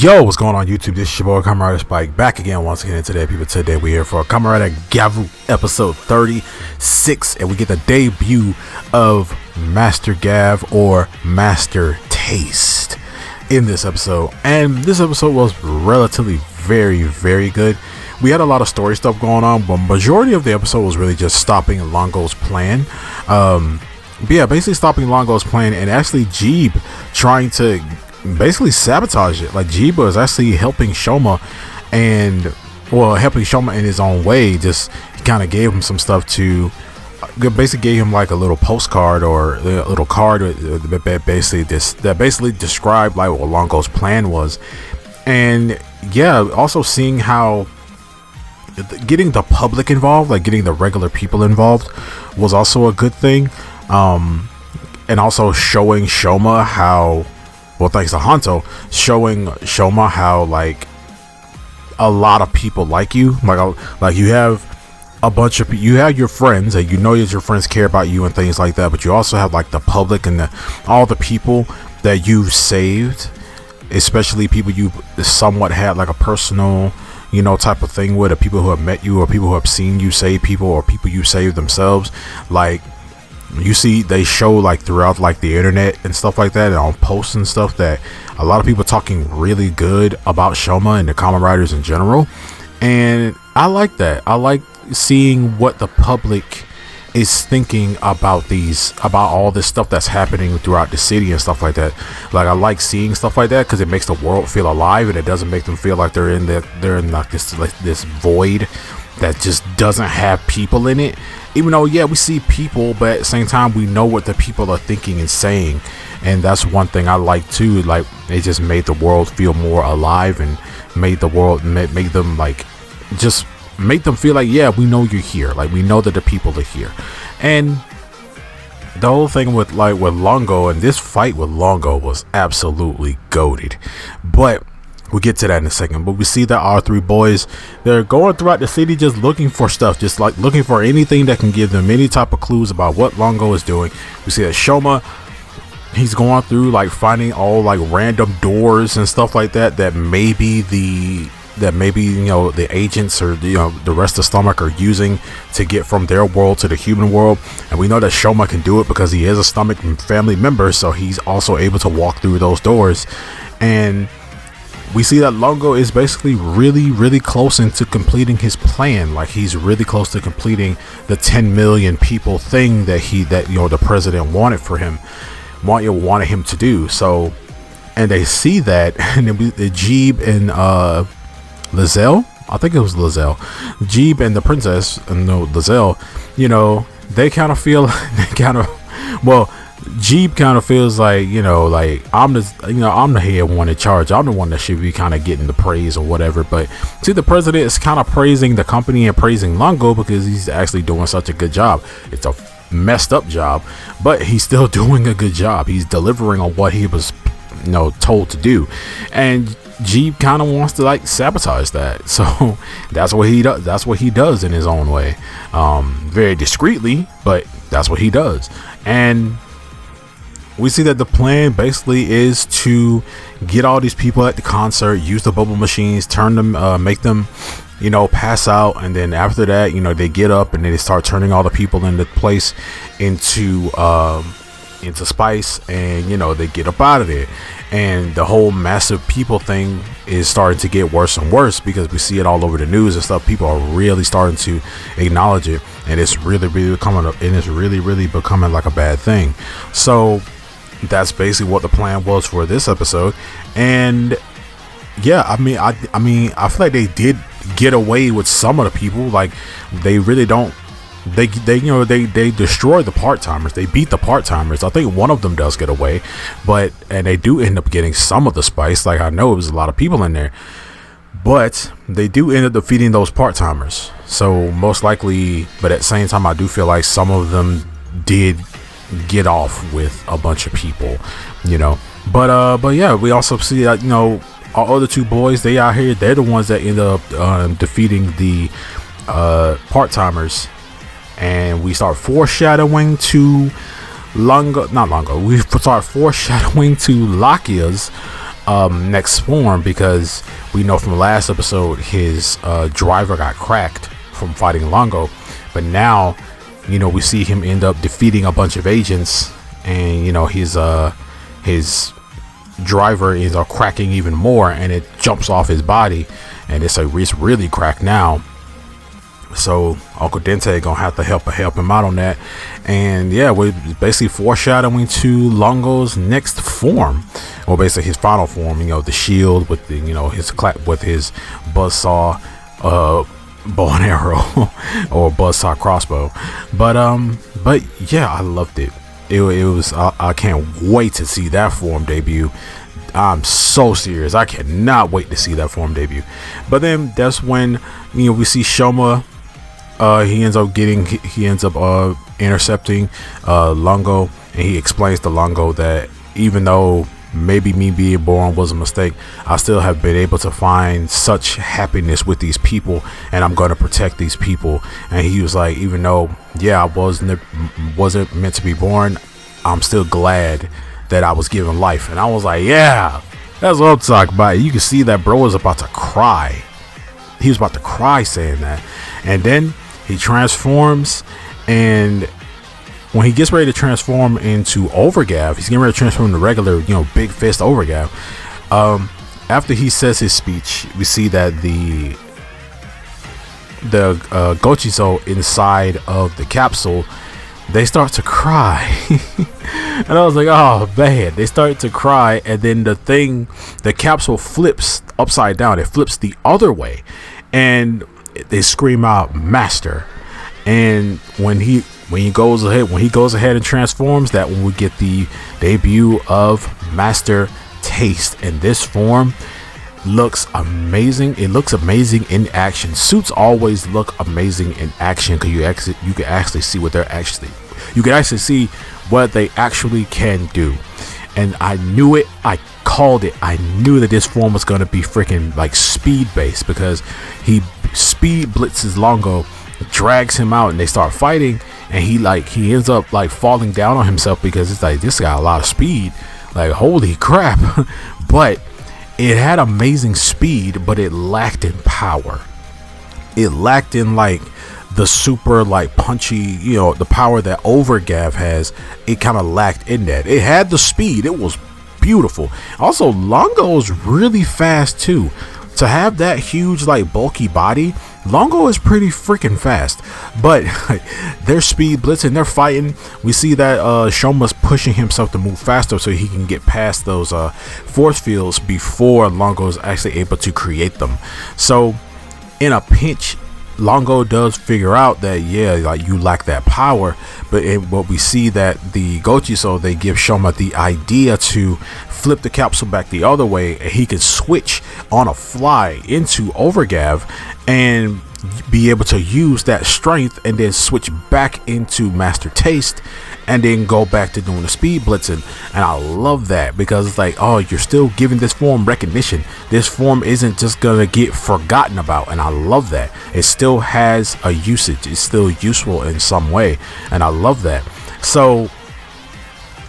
Yo, what's going on YouTube? This is your boy Kamen Spike back again once again. And today we're here for Kamen GAVV episode 36, and we get the debut of Master Gav or Master Taste in this episode. And this episode was relatively very good. We had a lot of story stuff going on, but majority of the episode was really just stopping Longo's plan. Basically stopping Longo's plan, and actually Jeeb trying to basically sabotage it. Like Jeeb was actually helping Shoma, and helping Shoma in his own way. Just he kind of gave him some stuff to basically gave him like a little postcard or a little card that basically described like what Longo's plan was. And yeah, also seeing how getting the public involved, like getting the regular people involved, was also a good thing. And also showing Shoma how, well, thanks to Hanto, showing Shoma how like a lot of people like you, like you have a bunch of, you have your friends, and you know that your friends care about you and things like that, but you also have like the public and all the people that you've saved, especially people you somewhat had like a personal, type of thing with, or people who have met you, or people who have seen you save people, or people you save themselves. Like you see, they show like throughout like the internet and stuff like that, and on posts and stuff, that a lot of people talking really good about Shoma and the Kamen Riders in general. And I like that. I like seeing what the public is thinking about all this stuff that's happening throughout the city and stuff like that. Like I like seeing stuff like that because it makes the world feel alive, and it doesn't make them feel like they're in this void that just doesn't have people in it. Even though, yeah, we see people, but at the same time we know what the people are thinking and saying. And that's one thing I like too. Like it just made the world feel more alive, and made the world make them like, just make them feel like, yeah, we know you're here, like we know that the people are here. And the whole thing with Longo, and this fight with Longo was absolutely goated. But we'll get to that in a second. But we see that our three boys, they're going throughout the city just looking for stuff, just like looking for anything that can give them any type of clues about what Longo is doing. We see that Shoma, he's going through like finding all like random doors and stuff like that, that maybe the agents or the rest of Stomach are using to get from their world to the human world. And we know that Shoma can do it because he is a Stomach family member, so he's also able to walk through those doors. And we see that Longo is basically really close into completing his plan. Like he's really close to completing the 10 million people thing that the president wanted him to do. So, and they see that, and then the Jeeb and Lizelle, I think it was Lizelle, Jeeb and the princess, and no, Lizelle, they kind of feel Jeeb kind of feels like, like I'm the head one in charge. I'm the one that should be kind of getting the praise or whatever. But see, the president is kind of praising the company and praising Longo because he's actually doing such a good job. It's a messed up job, but he's still doing a good job. He's delivering on what he was, told to do. And Jeeb kind of wants to like sabotage that. So that's what he does. That's what he does in his own way, very discreetly, but that's what he does. And we see that the plan basically is to get all these people at the concert, use the bubble machines, turn them, make them, pass out. And then after that, they get up and then they start turning all the people in the place into spice, and they get up out of there. And the whole massive people thing is starting to get worse and worse because we see it all over the news and stuff. People are really starting to acknowledge it, and it's really becoming like a bad thing. So that's basically what the plan was for this episode. And yeah, I feel like they did get away with some of the people. Like they really don't. They destroy the part-timers. They beat the part-timers. I think one of them does get away, and they do end up getting some of the spice. Like I know it was a lot of people in there, but they do end up defeating those part-timers. So most likely, but at the same time, I do feel like some of them did get off with a bunch of people, But yeah, we also see that our other two boys, they out here. They're the ones that end up defeating the part-timers. And we start foreshadowing to we start foreshadowing to Lakia's next form, because we know from the last episode his driver got cracked from fighting Longo, but now we see him end up defeating a bunch of agents, and his driver is cracking even more, and it jumps off his body, and it's really cracked now. So Uncle Dente gonna have to help him out on that. And yeah, we're basically foreshadowing to Longo's next form, or basically his final form, the shield with the his buzzsaw bow and arrow or buzzsaw crossbow. But yeah, I loved it. It was I can't wait to see that form debut. I'm so serious. I cannot wait to see that form debut. But then that's when we see Shoma. He ends up intercepting Longo, and he explains to Longo that even though maybe me being born was a mistake, I still have been able to find such happiness with these people, and I'm going to protect these people. And he was like, even though I wasn't meant to be born, I'm still glad that I was given life. And I was like, yeah, that's what I'm talking about. You can see that bro was about to cry. He was about to cry saying that. And then he transforms, and when he gets ready to transform into Overgav, he's getting ready to transform into regular, big fist Overgav. After he says his speech, we see that the Gochiso inside of the capsule, they start to cry. And I was like, oh man, they start to cry, and then the capsule flips upside down. It flips the other way, and they scream out "Master." And when he goes ahead and transforms, that when we get the debut of Master Taste, and this form looks amazing. It looks amazing in action. Suits always look amazing in action because you can actually see what they're actually. You can actually see what they actually can do. And I knew it. I called it. I knew that this form was going to be freaking like speed based, because he speed blitzes Longo, drags him out, and they start fighting, and he ends up falling down on himself because it's like, this got a lot of speed, like holy crap. But it had amazing speed, but it lacked in power. It lacked in the super punchy, the power that Overgav has. It kind of lacked in that. It had the speed. It was beautiful. Also, Longo is really fast too. To have that huge bulky body, Longo is pretty freaking fast. But they're speed blitzing, they're fighting. We see that Shoma's pushing himself to move faster so he can get past those force fields before Longo is actually able to create them. So in a pinch, Longo does figure out that you lack that power, but we see that the Gochiso, they give Shoma the idea to flip the capsule back the other way, and he can switch on a fly into Overgav and be able to use that strength and then switch back into Master Taste and then go back to doing the speed blitzing. And I love that, because it's like, oh, you're still giving this form recognition. This form isn't just gonna get forgotten about, and I love that. It still has a usage. It's still useful in some way, and I love that. So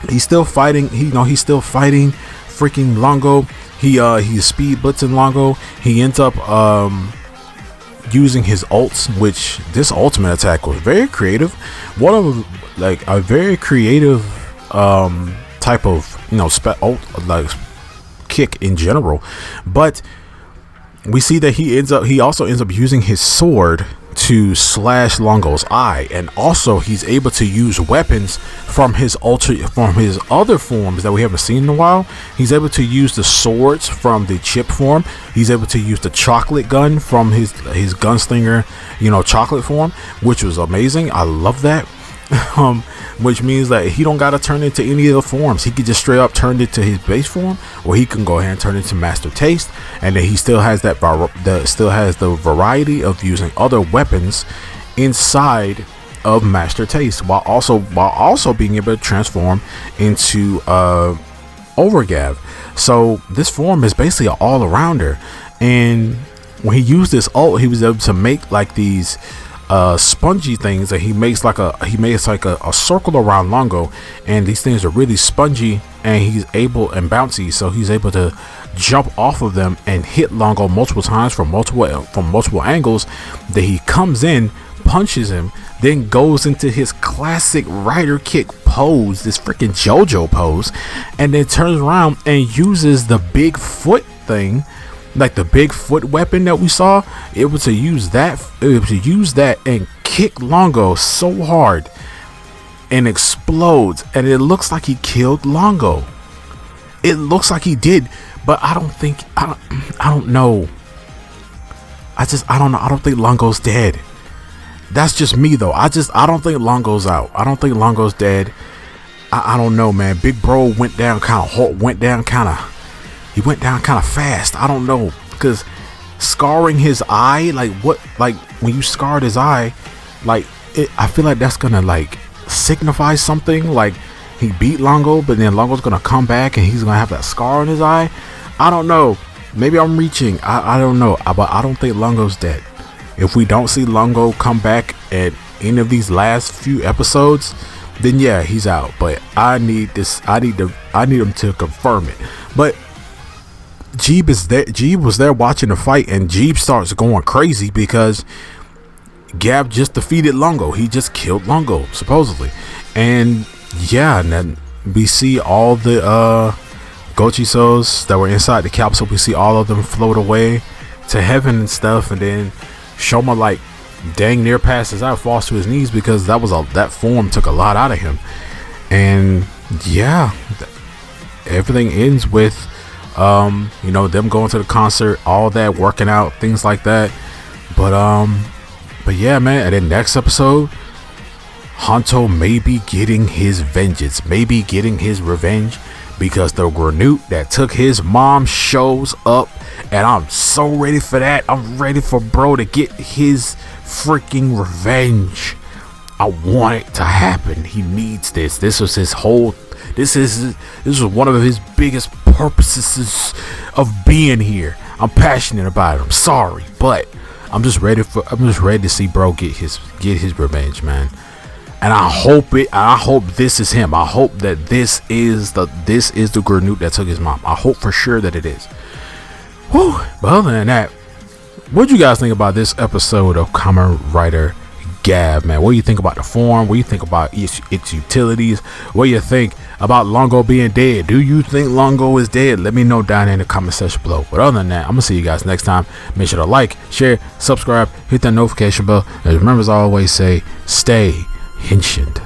he's still fighting. He's still fighting freaking Longo. He's speed blitzing Longo. He ends up using his ults, which this ultimate attack was very creative. One of a very creative type of kick in general. But we see that he also ends up using his sword to slash Longo's eye, and also he's able to use weapons from his other forms that we haven't seen in a while. He's able to use the swords from the chip form. He's able to use the chocolate gun from his gunslinger, chocolate form, which was amazing. I love that. Which means that he don't gotta turn into any of the forms. He could just straight up turn it to his base form, or he can go ahead and turn it to Master Taste, and then he still has the variety of using other weapons inside of Master Taste, while also being able to transform into Overgav. So this form is basically an all-arounder, and when he used this ult, he was able to make these spongy things that he makes like a circle around Longo, and these things are really spongy, and he's able and bouncy, so he's able to jump off of them and hit Longo multiple times from multiple angles. That he comes in, punches him, then goes into his classic rider kick pose, this freaking JoJo pose, and then turns around and uses the big foot thing, like the big foot weapon that we saw. It was to use that and kick Longo so hard and explodes, and it looks like he killed Longo. It looks like he did, but I don't know. I don't know. I don't think Longo's dead. That's just me though. I don't think Longo's out. I don't think Longo's dead. I don't know, man. Big Bro went down kind of fast. I don't know, because scarring his eye, like when you scarred his eye, like I feel like that's gonna like signify something, like he beat Longo, but then Longo's gonna come back and he's gonna have that scar on his eye. I don't know. Maybe I'm reaching. I don't know, but I don't think Longo's dead. If we don't see Longo come back at any of these last few episodes, then yeah, he's out. But I need him to confirm it. But Jeeb is there. Jeeb was there watching the fight, and Jeeb starts going crazy because Gav just defeated Longo. He just killed Longo, supposedly. And yeah, and then we see all the Gochisos that were inside the capsule. We see all of them float away to heaven and stuff, and then Shoma like dang near passes out, falls to his knees, because that form took a lot out of him. And yeah, everything ends with them going to the concert, all that, working out, things like that. But yeah, man, and then next episode, Hanto may be getting his vengeance, maybe getting his revenge, because the Granute that took his mom shows up, and I'm so ready for that. I'm ready for Bro to get his freaking revenge. I want it to happen. He needs this. This was one of his biggest purposes of being here. I'm passionate about it. I'm sorry, but I'm just ready to see Bro get his revenge, man. And I hope this is him. I hope that this is the Granute that took his mom. I hope for sure that it is. Whew. But other than that, what do you guys think about this episode of Kamen Rider GAVV, man? What do you think about the form? What do you think about its utilities? What do you think about Longo being dead? Do you think Longo is dead? Let me know down in the comment section below. But other than that, I'm gonna see you guys next time. Make sure to like, share, subscribe, hit that notification bell, and remember, as I always say, stay ancient.